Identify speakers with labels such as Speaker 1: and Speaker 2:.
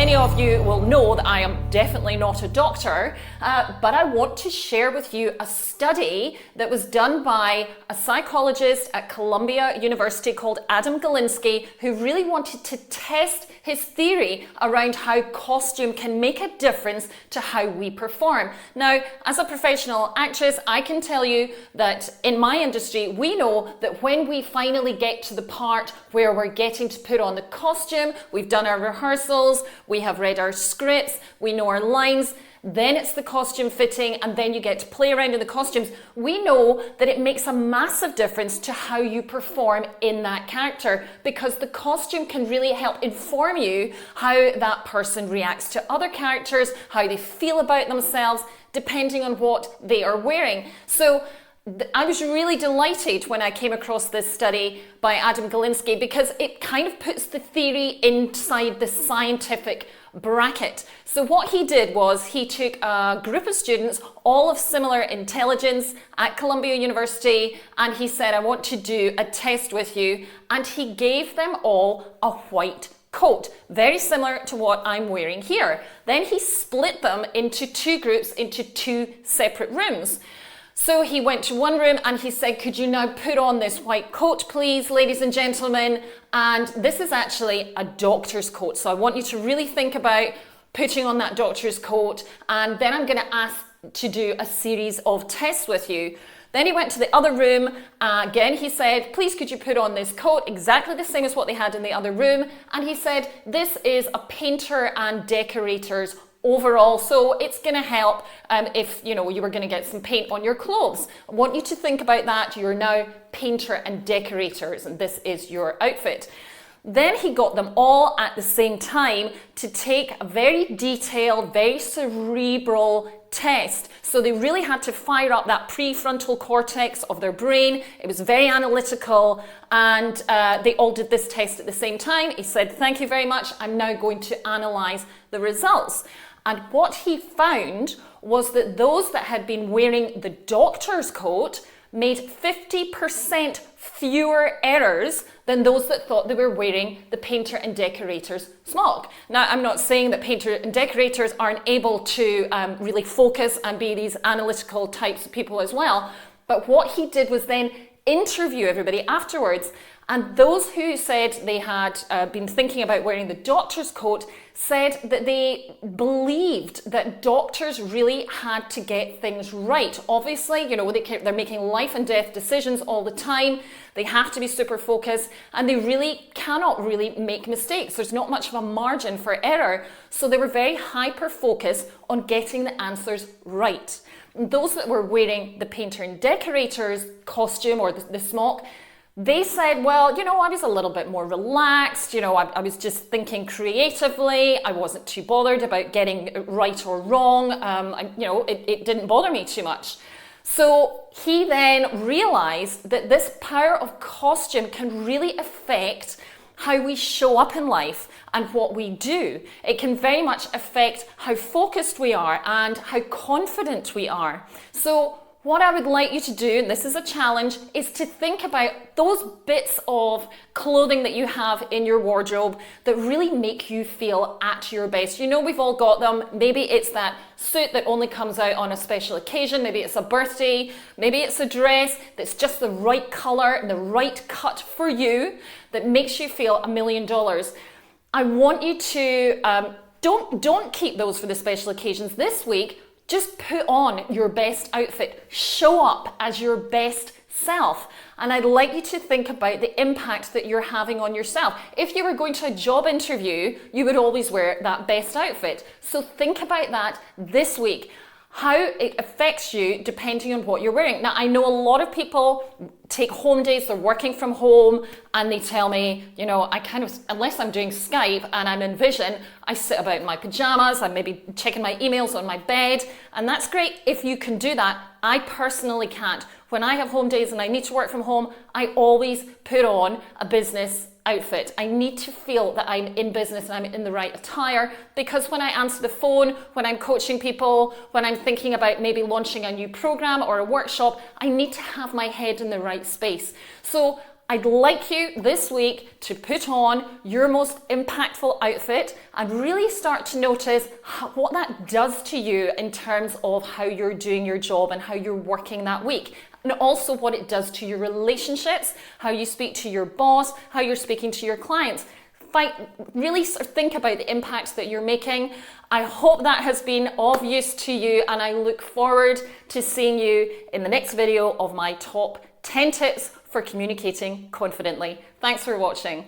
Speaker 1: many of you will know that I am definitely not a doctor, but I want to share with you a study that was done by a psychologist at Columbia University called Adam Galinsky, who really wanted to test his theory around how costume can make a difference to how we perform. Now, as a professional actress, I can tell you that in my industry, we know that when we finally get to the part where we're getting to put on the costume, we've done our rehearsals, we have read our scripts, we know our lines, then it's the costume fitting, and then you get to play around in the costumes. We know that it makes a massive difference to how you perform in that character, because the costume can really help inform you how that person reacts to other characters, how they feel about themselves, depending on what they are wearing. So I was really delighted when I came across this study by Adam Galinsky, because it kind of puts the theory inside the scientific bracket. So what he did was he took a group of students, all of similar intelligence at Columbia University, and he said, I want to do a test with you. And he gave them all a white coat, very similar to what I'm wearing here. Then he split them into two groups, into two separate rooms. So he went to one room and he said, could you now put on this white coat, please, ladies and gentlemen? And this is actually a doctor's coat. So I want you to really think about putting on that doctor's coat. And then I'm going to ask to do a series of tests with you. Then he went to the other room. Again, he said, please, could you put on this coat, exactly the same as what they had in the other room. And he said, this is a painter and decorator's overall, so it's going to help if you were going to get some paint on your clothes. I want you to think about that. You're now painter and decorators, and this is your outfit. Then he got them all at the same time to take a very detailed, very cerebral test. So they really had to fire up that prefrontal cortex of their brain. It was very analytical, and they all did this test at the same time. He said, thank you very much. I'm now going to analyze the results. And what he found was that those that had been wearing the doctor's coat made 50% fewer errors than those that thought they were wearing the painter and decorator's smock. Now, I'm not saying that painter and decorators aren't able to really focus and be these analytical types of people as well, but what he did was then interview everybody afterwards. And those who said they had been thinking about wearing the doctor's coat said that they believed that doctors really had to get things right. Obviously, they're making life and death decisions all the time. They have to be super focused, and they really cannot really make mistakes. There's not much of a margin for error. So they were very hyper-focused on getting the answers right. And those that were wearing the painter and decorator's costume or the smock, they said, well, I was a little bit more relaxed. I was just thinking creatively. I wasn't too bothered about getting it right or wrong. It didn't bother me too much. So he then realized that this power of costume can really affect how we show up in life and what we do. It can very much affect how focused we are and how confident we are. So what I would like you to do, and this is a challenge, is to think about those bits of clothing that you have in your wardrobe that really make you feel at your best. We've all got them. Maybe it's that suit that only comes out on a special occasion. Maybe it's a birthday. Maybe it's a dress that's just the right color and the right cut for you that makes you feel $1 million. I want you to, don't keep those for the special occasions this week. Just put on your best outfit. Show up as your best self. And I'd like you to think about the impact that you're having on yourself. If you were going to a job interview, you would always wear that best outfit. So think about that this week, how it affects you depending on what you're wearing. Now, I know a lot of people take home days, they're working from home, and they tell me, I kind of, unless I'm doing Skype and I'm in Vision, I sit about in my pajamas, I'm maybe checking my emails on my bed, and that's great if you can do that. I personally can't. When I have home days and I need to work from home, I always put on a business outfit. I need to feel that I'm in business and I'm in the right attire, because when I answer the phone, when I'm coaching people, when I'm thinking about maybe launching a new program or a workshop, I need to have my head in the right space. So I'd like you this week to put on your most impactful outfit and really start to notice what that does to you in terms of how you're doing your job and how you're working that week. And also what it does to your relationships, how you speak to your boss, how you're speaking to your clients. Really sort of think about the impact that you're making. I hope that has been of use to you, and I look forward to seeing you in the next video of my top 10 tips for communicating confidently. Thanks for watching.